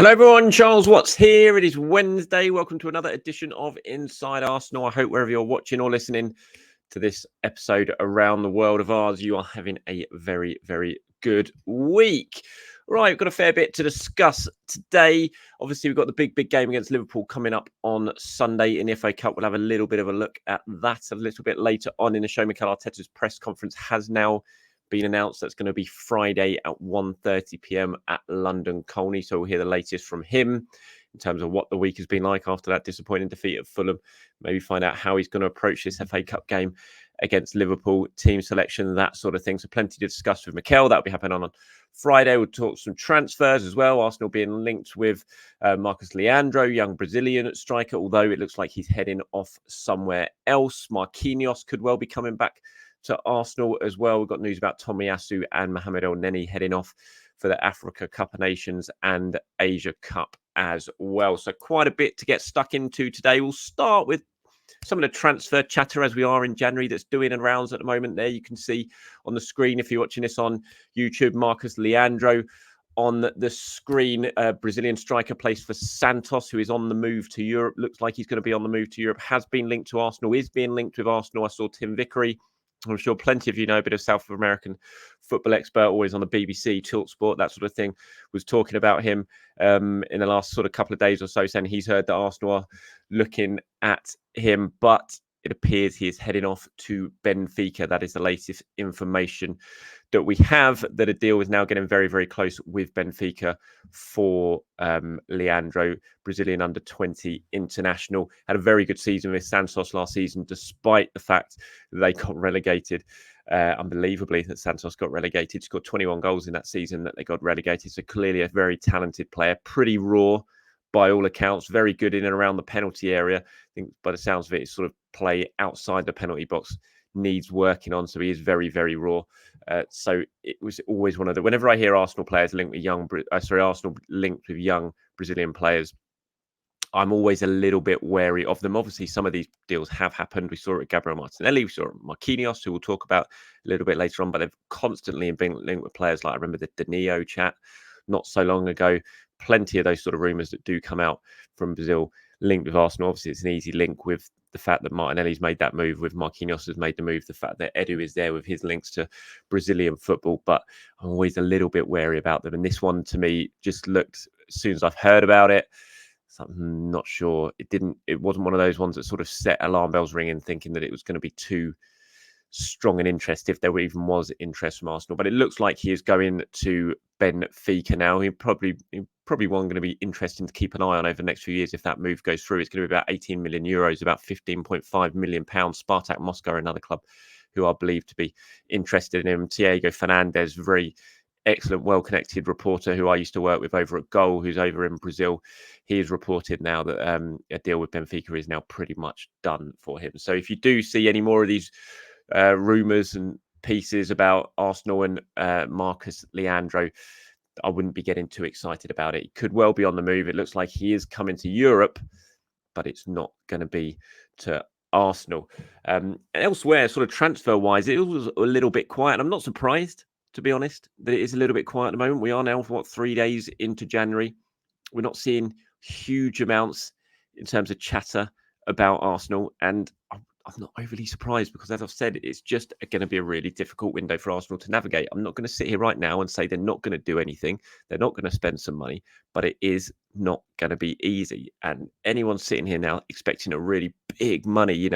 Hello everyone, Charles Watts here. It is Wednesday. Welcome to another edition of Inside Arsenal. I hope wherever you're watching or listening to this episode around the world of ours, you are having a very, very good week. Right, we've got a fair bit to discuss today. Obviously, we've got the big game against Liverpool coming up on Sunday in the FA Cup. We'll have a little bit of a look at that a little bit later on in the show. Mikel Arteta's press conference has now been announced. That's going to be Friday at 1:30 p.m. at London Colney. So we'll hear the latest from him in terms of what the week has been like after that disappointing defeat at Fulham. Maybe find out how he's going to approach this FA Cup game against Liverpool, team selection, that sort of thing. So plenty to discuss with Mikel. That'll be happening on Friday. We'll talk some transfers as well. Arsenal being linked with Marcos Leonardo, young Brazilian striker, although it looks like he's heading off somewhere else. Marquinhos could well be coming back to Arsenal as well. We've got news about Tomiyasu and Mohamed Elneny heading off for the Africa Cup of Nations and Asia Cup as well. So quite a bit to get stuck into today. We'll start with some of the transfer chatter as we are in January that's doing rounds at the moment. There you can see on the screen, if you're watching this on YouTube, Marcos Leonardo on the screen. Brazilian striker plays for Santos, who is on the move to Europe. Looks like he's going to be on the move to Europe. Has been linked to Arsenal, is being linked with Arsenal. I saw Tim Vickery, I'm sure plenty of you know, a bit of South American football expert, always on the BBC, Tilt Sport, that sort of thing, was talking about him in the last sort of couple of days or so, saying he's heard that Arsenal are looking at him, but it appears he is heading off to Benfica. That is the latest information that we have, that a deal is now getting very, very close with Benfica for Leandro, Brazilian under-20 international. Had a very good season with Santos last season, despite the fact that they got relegated. Unbelievably, that Santos got relegated. Scored 21 goals in that season that they got relegated. So clearly a very talented player, pretty raw by all accounts, very good in and around the penalty area. I think by the sounds of it, his sort of play outside the penalty box needs working on. So he is very, very raw. So it was always one of the, whenever I hear Arsenal players linked with Arsenal linked with young Brazilian players, I'm always a little bit wary of them. Obviously, some of these deals have happened. We saw it with Gabriel Martinelli, we saw it with Marquinhos, who we'll talk about a little bit later on, but they've constantly been linked with players like, I remember the Danilo chat not so long ago. Plenty of those sort of rumours that do come out from Brazil linked with Arsenal. Obviously, it's an easy link with the fact that Martinelli's made that move, with Marquinhos has made the move, the fact that Edu is there with his links to Brazilian football. But I'm always a little bit wary about them. And this one, to me, just looked, as soon as I've heard about it, I'm not sure. It wasn't one of those ones that sort of set alarm bells ringing, thinking that it was going to be too strong an interest, if there even was interest from Arsenal. But it looks like he is going to Benfica now. He probably one going to be interesting to keep an eye on over the next few years if that move goes through. It's going to be about 18 million euros, about 15.5 million pounds. Spartak Moscow, another club who are believed to be interested in him. Thiago Fernandez, very excellent, well-connected reporter who I used to work with over at Goal, who's over in Brazil. He has reported now that a deal with Benfica is now pretty much done for him. So if you do see any more of these rumours and pieces about Arsenal and Marcos Leonardo, I wouldn't be getting too excited about it. He could well be on the move. It looks like he is coming to Europe, but it's not going to be to Arsenal. Elsewhere, sort of transfer-wise, it was a little bit quiet. I'm not surprised, to be honest, that it is a little bit quiet at the moment. We are now, 3 days into January. We're not seeing huge amounts in terms of chatter about Arsenal, and I'm not overly surprised because, as I've said, it's just going to be a really difficult window for Arsenal to navigate. I'm not going to sit here right now and say they're not going to do anything. They're not going to spend some money, but it is not going to be easy. And anyone sitting here now expecting a really big money,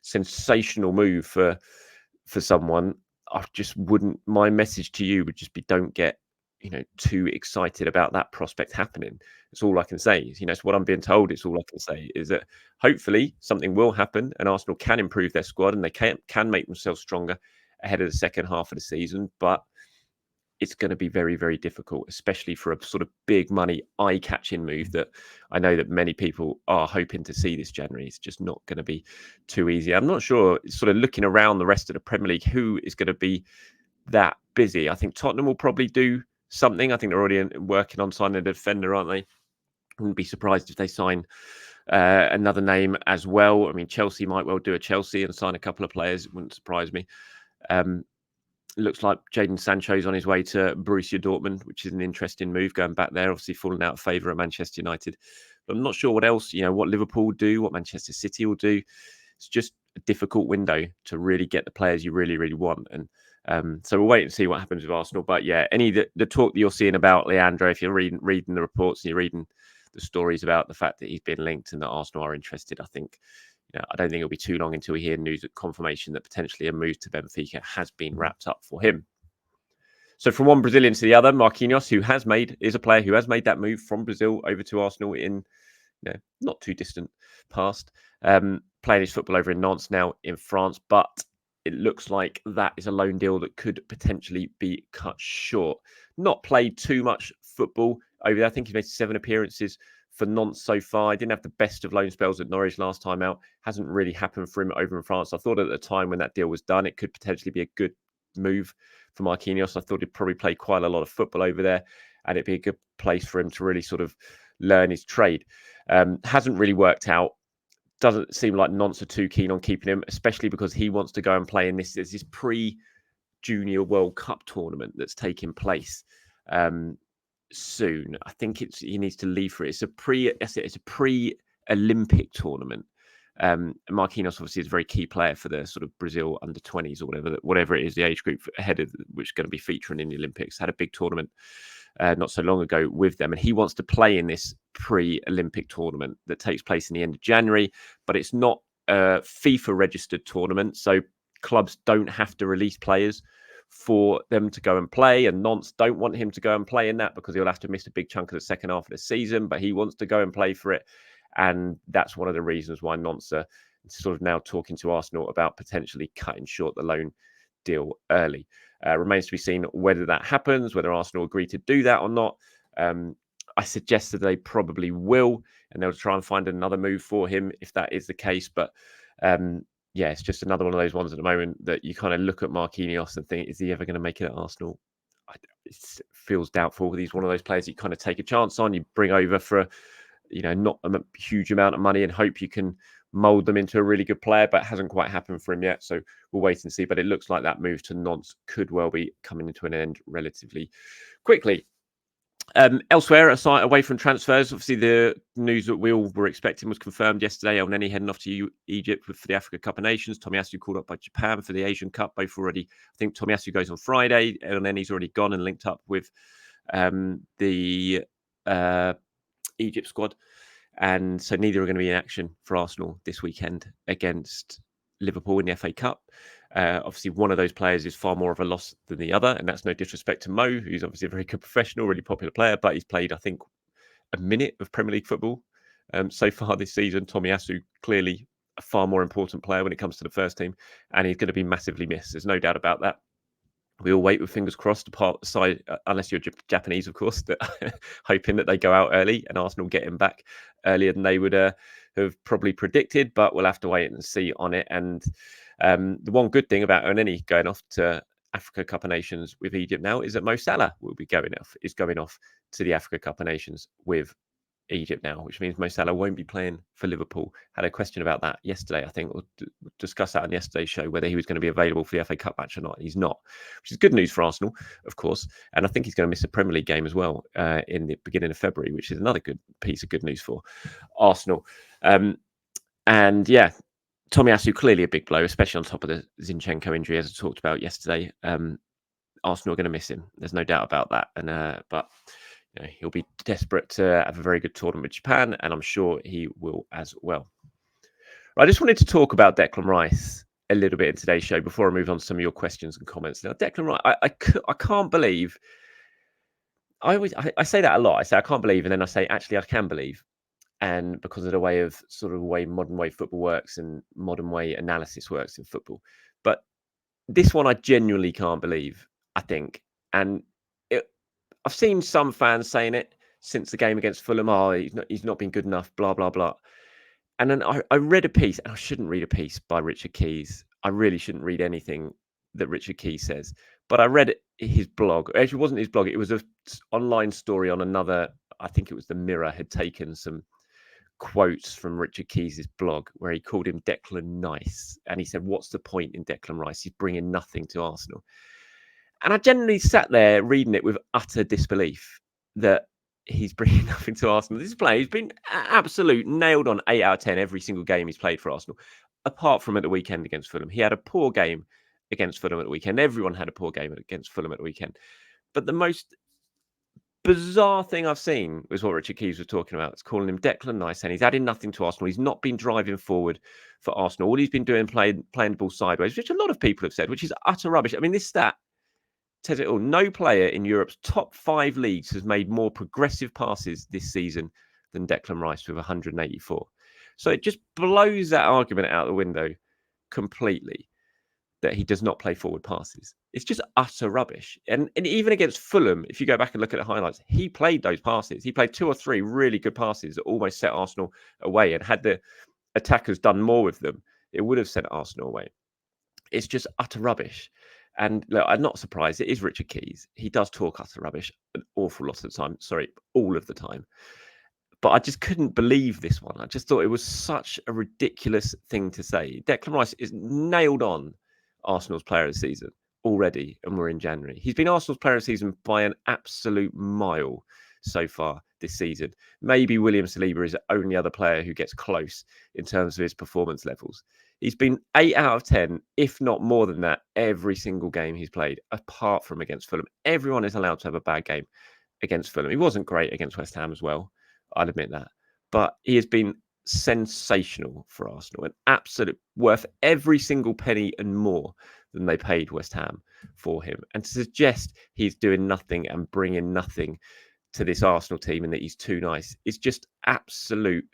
sensational move for someone, I just wouldn't. My message to you would just be, don't get too excited about that prospect happening. It's all I can say. It's what I'm being told. It's all I can say is that hopefully something will happen and Arsenal can improve their squad and they can make themselves stronger ahead of the second half of the season. But it's going to be very, very difficult, especially for a sort of big money, eye-catching move that I know that many people are hoping to see this January. It's just not going to be too easy. I'm not sure, sort of looking around the rest of the Premier League, who is going to be that busy. I think Tottenham will probably do something. I think they're already working on signing a defender, aren't they? Wouldn't be surprised if they sign another name as well. I mean, Chelsea might well do a Chelsea and sign a couple of players. It wouldn't surprise me. It looks like Jadon Sancho's on his way to Borussia Dortmund, which is an interesting move going back there. Obviously falling out of favour at Manchester United. But I'm not sure what else, what Liverpool will do, what Manchester City will do. It's just a difficult window to really get the players you really, really want. And so we'll wait and see what happens with Arsenal. But yeah, the talk that you're seeing about Leandro, if you're reading the reports and you're reading the stories about the fact that he's been linked and that Arsenal are interested, I think, I don't think it'll be too long until we hear news confirmation that potentially a move to Benfica has been wrapped up for him. So from one Brazilian to the other, Marquinhos, is a player who has made that move from Brazil over to Arsenal in not too distant past. Playing his football over in Nantes now in France, but it looks like that is a loan deal that could potentially be cut short. Not played too much football over there. I think he's made 7 appearances for Nantes so far. He didn't have the best of loan spells at Norwich last time out. Hasn't really happened for him over in France. I thought at the time when that deal was done, it could potentially be a good move for Marquinhos. I thought he'd probably play quite a lot of football over there, and it'd be a good place for him to really sort of learn his trade. Hasn't really worked out. Doesn't seem like Nantes are too keen on keeping him, especially because he wants to go and play in this pre-Junior World Cup tournament that's taking place soon. I think he needs to leave for it. It's a pre-Olympic tournament. Marquinhos obviously is a very key player for the sort of Brazil under 20s or whatever it is, the age group ahead of which is going to be featuring in the Olympics. Had a big tournament not so long ago with them, and he wants to play in this pre-Olympic tournament that takes place in the end of January, but it's not a FIFA registered tournament, so clubs don't have to release players for them to go and play, and Nantes don't want him to go and play in that because he'll have to miss a big chunk of the second half of the season, but he wants to go and play for it, and that's one of the reasons why Nantes are sort of now talking to Arsenal about potentially cutting short the loan deal early. Remains to be seen whether that happens, whether Arsenal agree to do that or not. I suggest that they probably will, and they'll try and find another move for him if that is the case. But it's just another one of those ones at the moment that you kind of look at Marquinhos and think, is he ever going to make it at Arsenal? It feels doubtful. He's one of those players you kind of take a chance on, you bring over for not a huge amount of money and hope you can mold them into a really good player, but it hasn't quite happened for him yet. So we'll wait and see. But it looks like that move to Nantes could well be coming into an end relatively quickly. Elsewhere, aside away from transfers, obviously the news that we all were expecting was confirmed yesterday. Elneny heading off to Egypt for the Africa Cup of Nations. Tomiyasu called up by Japan for the Asian Cup. Both already, I think Tomiyasu goes on Friday. Elneny's already gone and linked up with the Egypt squad. And so neither are going to be in action for Arsenal this weekend against Liverpool in the FA Cup. Obviously, one of those players is far more of a loss than the other, and that's no disrespect to Mo, who's obviously a very good professional, really popular player, but he's played, I think, a minute of Premier League football so far this season. Tomiyasu, clearly a far more important player when it comes to the first team, and he's going to be massively missed. There's no doubt about that. We all wait with fingers crossed, aside, unless you're Japanese, of course, that hoping that they go out early and Arsenal get him back earlier than they would have probably predicted. But we'll have to wait and see on it. And the one good thing about Elneny going off to Africa Cup of Nations with Egypt now is that Mo Salah will be going off to the Africa Cup of Nations with Egypt now, which means Mo Salah won't be playing for Liverpool. Had a question about that yesterday. I think we'll discuss that on yesterday's show, whether he was going to be available for the FA Cup match or not. He's not, which is good news for Arsenal, of course. And I think he's going to miss a Premier League game as well in the beginning of February, which is another good piece of good news for Arsenal. And yeah, Tomiyasu clearly a big blow, especially on top of the Zinchenko injury, as I talked about yesterday. Arsenal are going to miss him. There's no doubt about that. And but he'll be desperate to have a very good tournament with Japan, and I'm sure he will as well. I just wanted to talk about Declan Rice a little bit in today's show before I move on to some of your questions and comments. Now, Declan Rice, I can't believe. I say that a lot. I say I can't believe, and then I say actually I can believe, and because of the way modern way football works and modern way analysis works in football. But this one I genuinely can't believe. I think, and I've seen some fans saying it since the game against Fulham. Oh, he's not been good enough, blah, blah, blah. And then I read a piece, and I shouldn't read a piece by Richard Keys. I really shouldn't read anything that Richard Keys says. But I read his blog. Actually, it wasn't his blog. It was an online story on another, I think it was the Mirror, had taken some quotes from Richard Keys' blog where he called him Declan Nice. And he said, what's the point in Declan Rice? He's bringing nothing to Arsenal. And I generally sat there reading it with utter disbelief that he's bringing nothing to Arsenal. This player, he's been absolute nailed on 8 out of 10 every single game he's played for Arsenal, apart from at the weekend against Fulham. He had a poor game against Fulham at the weekend. Everyone had a poor game against Fulham at the weekend. But the most bizarre thing I've seen was what Richard Keys was talking about. It's calling him Declan Rice, and he's adding nothing to Arsenal. He's not been driving forward for Arsenal. All he's been doing playing the ball sideways, which a lot of people have said, which is utter rubbish. I mean, this stat says it all. No player in Europe's top 5 leagues has made more progressive passes this season than Declan Rice with 184. So it just blows that argument out the window completely that he does not play forward passes. It's just utter rubbish. And even against Fulham, if you go back and look at the highlights, he played those passes. He played 2 or 3 really good passes that almost set Arsenal away. And had the attackers done more with them, it would have sent Arsenal away. It's just utter rubbish. And look, I'm not surprised. It is Richard Keys. He does talk utter rubbish an awful lot of the time. Sorry, all of the time. But I just couldn't believe this one. I just thought it was such a ridiculous thing to say. Declan Rice is nailed on Arsenal's player of the season already, and we're in January. He's been Arsenal's player of the season by an absolute mile so far this season. Maybe William Saliba is the only other player who gets close in terms of his performance levels. He's been 8 out of 10, if not more than that, every single game he's played, apart from against Fulham. Everyone is allowed to have a bad game against Fulham. He wasn't great against West Ham as well, I'll admit that. But he has been sensational for Arsenal and absolute worth every single penny and more than they paid West Ham for him. And to suggest he's doing nothing and bringing nothing to this Arsenal team and that he's too nice is just absolute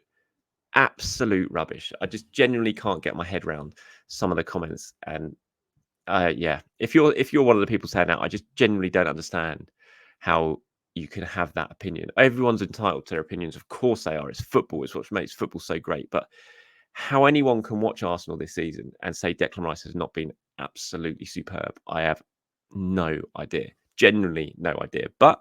rubbish. I just genuinely can't get my head around some of the comments. And yeah, if you're one of the people saying that, I just genuinely don't understand how you can have that opinion. Everyone's entitled to their opinions. Of course they are. It's football. It's what makes football so great. But how anyone can watch Arsenal this season and say Declan Rice has not been absolutely superb, I have no idea. Genuinely no idea. But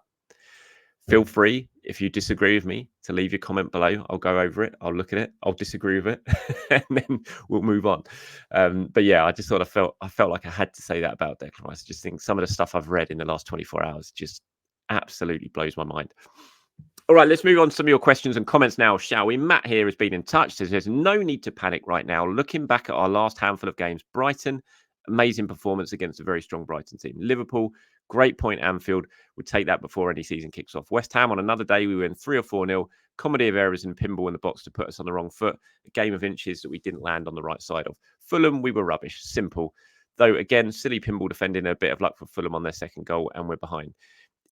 feel free, if you disagree with me, to leave your comment below. I'll go over it. I'll look at it. I'll disagree with it, and then we'll move on. But yeah, I just thought I felt like I had to say that about Declan Rice. I just think some of the stuff I've read in the last 24 hours just absolutely blows my mind. All right, let's move on to some of your questions and comments now, shall we? Matt here has been in touch. Says there's no need to panic right now. Looking back at our last handful of games, Brighton, amazing performance against a very strong Brighton team. Liverpool, great point Anfield. Would take that before any season kicks off. West Ham, on another day, we win 3 or 4-0. Comedy of errors and pinball in the box to put us on the wrong foot. A game of inches that we didn't land on the right side of. Fulham, we were rubbish. Simple. Though, again, silly pinball defending, a bit of luck for Fulham on their second goal, and we're behind.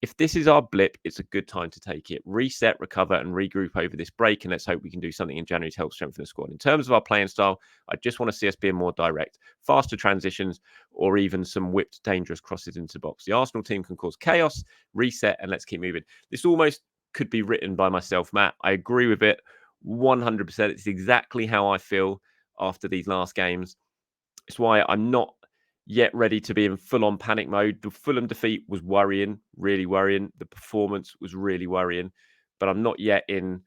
If this is our blip, it's a good time to take it. Reset, recover, and regroup over this break, and let's hope we can do something in January to help strengthen the squad. In terms of our playing style, I just want to see us being more direct, faster transitions, or even some whipped, dangerous crosses into the box. The Arsenal team can cause chaos, reset, and let's keep moving. This almost could be written by myself, Matt. I agree with it 100%. It's exactly how I feel after these last games. It's why I'm not yet ready to be in full-on panic mode. The Fulham defeat was worrying, really worrying. The performance was really worrying. But I'm not yet in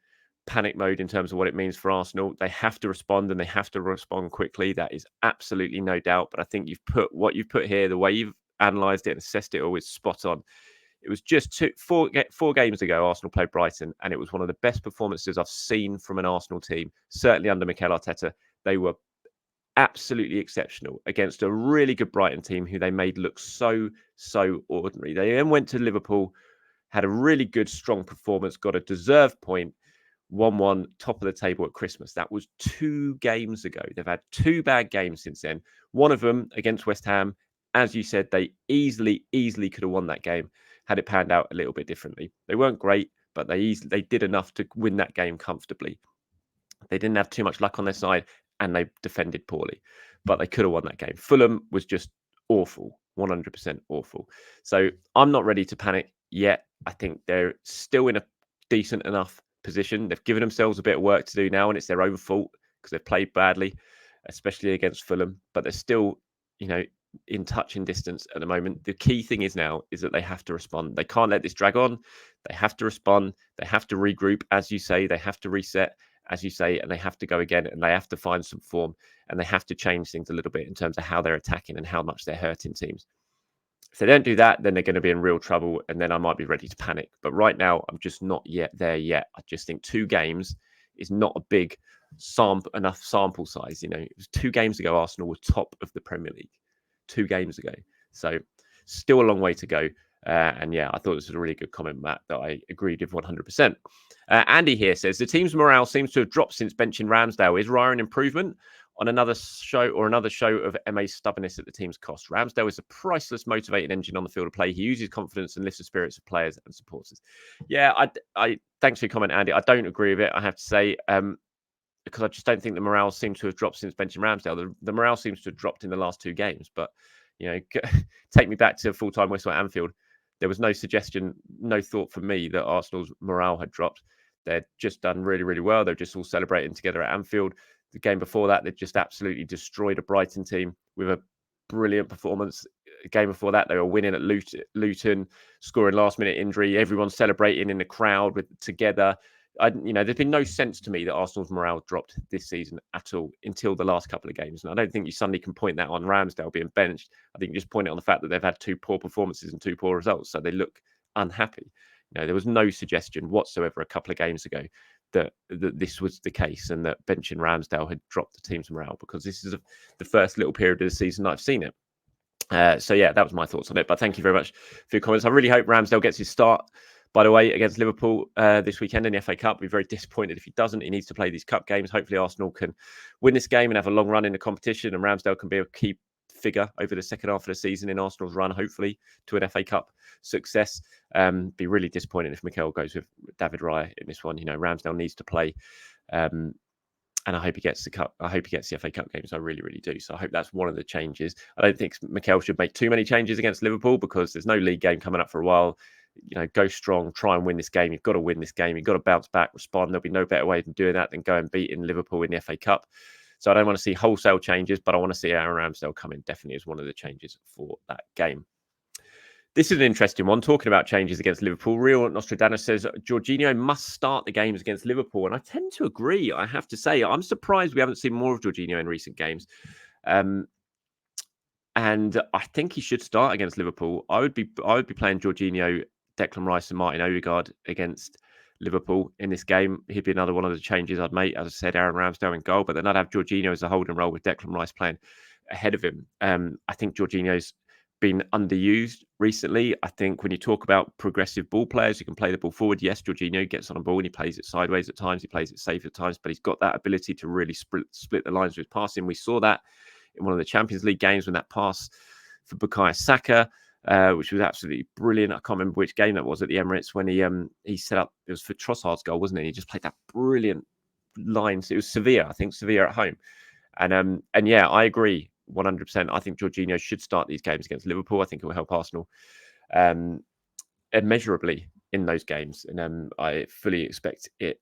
panic mode in terms of what it means for Arsenal. They have to respond, and they have to respond quickly. That is absolutely no doubt. But I think what you've put here, the way you've analysed it and assessed it all is spot on. It was just 4 games ago, Arsenal played Brighton, and it was one of the best performances I've seen from an Arsenal team, certainly under Mikel Arteta. They were absolutely exceptional against a really good Brighton team who they made look so ordinary. They then went to Liverpool, had a really good, strong performance, got a deserved point, 1-1, top of the table at Christmas. That was 2 games ago. They've had 2 bad games since then. One of them against West Ham. As you said, they easily could have won that game had it panned out a little bit differently. They weren't great, but they did enough to win that game comfortably. They didn't have too much luck on their side, and they defended poorly, but they could have won that game. Fulham was just awful, 100% awful. So I'm not ready to panic yet. I think they're still in a decent enough position. They've given themselves a bit of work to do now, and it's their own fault because they've played badly, especially against Fulham, but they're still, in touching distance at the moment. The key thing is that they have to respond. They can't let this drag on. They have to respond. They have to regroup, as you say. They have to reset, as you say, and they have to go again, and they have to find some form, and they have to change things a little bit in terms of how they're attacking and how much they're hurting teams. If they don't do that, then they're going to be in real trouble, and then I might be ready to panic. But right now, I'm just not yet there yet. I just think 2 games is not a big enough sample size. It was 2 games ago Arsenal were top of the Premier League, 2 games ago. So still a long way to go. And yeah, I thought this was a really good comment, Matt, that I agreed with 100%. Andy here says the team's morale seems to have dropped since benching Ramsdale. Is Raya an improvement on another show of MA's stubbornness at the team's cost? Ramsdale is a priceless motivating engine on the field of play. He uses confidence and lifts the spirits of players and supporters. Yeah, I thanks for your comment, Andy. I don't agree with it, I have to say, because I just don't think the morale seems to have dropped since benching Ramsdale. The morale seems to have dropped in the last 2 games, but take me back to full-time whistle at Anfield. There was no suggestion, no thought for me that Arsenal's morale had dropped. They'd just done really, really well. They're just all celebrating together at Anfield. The game before that, they just absolutely destroyed a Brighton team with a brilliant performance. The game before that, they were winning at Luton, scoring last-minute injury. Everyone celebrating in the crowd together. There's been no sense to me that Arsenal's morale dropped this season at all until the last couple of games. And I don't think you suddenly can point that on Ramsdale being benched. I think you just point it on the fact that they've had 2 poor performances and 2 poor results. So they look unhappy. There was no suggestion whatsoever a couple of games ago that this was the case and that benching Ramsdale had dropped the team's morale, because this is the first little period of the season I've seen it. So yeah, that was my thoughts on it. But thank you very much for your comments. I really hope Ramsdale gets his start, by the way, against Liverpool this weekend in the FA Cup. I'd be very disappointed if he doesn't. He needs to play these cup games. Hopefully Arsenal can win this game and have a long run in the competition, and Ramsdale can be a key figure over the second half of the season in Arsenal's run, hopefully, to an FA Cup success. Be really disappointed if Mikel goes with David Raya in this one. Ramsdale needs to play. And I hope he gets the cup. I hope he gets the FA Cup games. I really, really do. So I hope that's one of the changes. I don't think Mikel should make too many changes against Liverpool, because there's no league game coming up for a while. Go strong, try and win this game. You've got to win this game. You've got to bounce back, respond. There'll be no better way than doing that than go and beat in Liverpool in the FA Cup. So I don't want to see wholesale changes, but I want to see Aaron Ramsdale come in definitely as one of the changes for that game. This is an interesting one. Talking about changes against Liverpool, Real Nostradamus says Jorginho must start the games against Liverpool. And I tend to agree, I have to say. I'm surprised we haven't seen more of Jorginho in recent games. And I think he should start against Liverpool. I would be playing Jorginho, Declan Rice and Martin Odegaard against Liverpool in this game. He'd be another one of the changes I'd make. As I said, Aaron Ramsdale in goal, but then I'd have Jorginho as a holding role with Declan Rice playing ahead of him. I think Jorginho's been underused recently. I think when you talk about progressive ball players who can play the ball forward, yes, Jorginho gets on a ball and he plays it sideways at times. He plays it safe at times, but he's got that ability to really split the lines with his passing. We saw that in one of the Champions League games when that pass for Bukayo Saka, which was absolutely brilliant. I can't remember which game that was at the Emirates, when he set up, it was for Trossard's goal, wasn't it? He just played that brilliant line. It was Sevilla, I think, Sevilla at home. And yeah, I agree 100%. I think Jorginho should start these games against Liverpool. I think it will help Arsenal immeasurably in those games. And I fully expect it.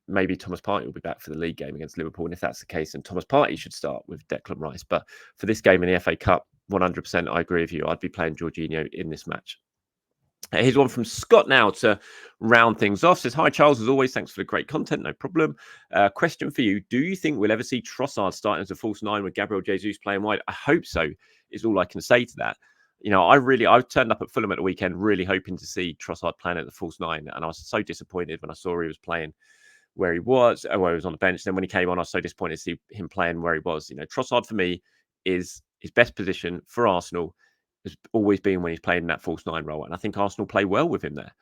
Maybe Thomas Partey will be back for the league game against Liverpool. And if that's the case, then Thomas Partey should start with Declan Rice. But for this game in the FA Cup, 100%, I agree with you. I'd be playing Jorginho in this match. Here's one from Scott now to round things off. Says, hi, Charles, as always, thanks for the great content. No problem. Question for you. Do you think we'll ever see Trossard starting as a false 9 with Gabriel Jesus playing wide? I hope so, is all I can say to that. I turned up at Fulham at the weekend really hoping to see Trossard playing at the false 9. And I was so disappointed when I saw he was playing where he was on the bench. Then when he came on, I was so disappointed to see him playing where he was. Trossard for me is his best position for Arsenal has always been when he's playing in that false 9 role. And I think Arsenal play well with him there.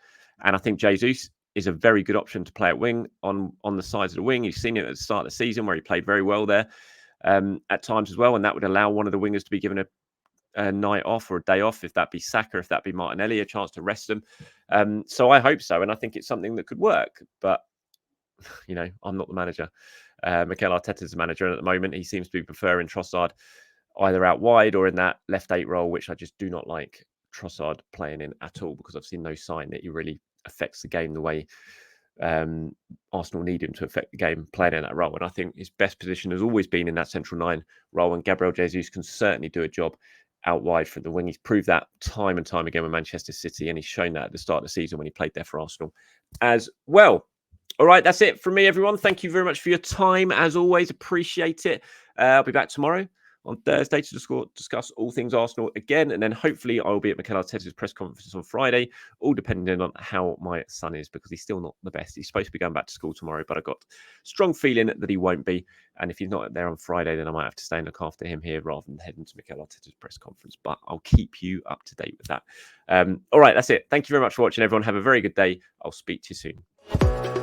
And I think Jesus is a very good option to play at wing on the sides of the wing. You've seen it at the start of the season where he played very well there at times as well. And that would allow one of the wingers to be given a night off or a day off, if that be Saka, if that be Martinelli, a chance to rest them. So I hope so. And I think it's something that could work. But, I'm not the manager. Mikel Arteta's the manager. And at the moment, he seems to be preferring Trossard either out wide or in that left 8 role, which I just do not like Trossard playing in at all, because I've seen no sign that he really affects the game the way Arsenal need him to affect the game playing in that role. And I think his best position has always been in that central 9 role, and Gabriel Jesus can certainly do a job out wide from the wing. He's proved that time and time again with Manchester City, and he's shown that at the start of the season when he played there for Arsenal as well. All right, that's it from me, everyone. Thank you very much for your time. As always, appreciate it. I'll be back tomorrow on Thursday to discuss all things Arsenal again. And then hopefully I'll be at Mikel Arteta's press conference on Friday, all depending on how my son is, because he's still not the best. He's supposed to be going back to school tomorrow, but I got strong feeling that he won't be. And if he's not there on Friday, then I might have to stay and look after him here rather than heading to Mikel Arteta's press conference. But I'll keep you up to date with that. All right, that's it. Thank you very much for watching, everyone. Have a very good day. I'll speak to you soon.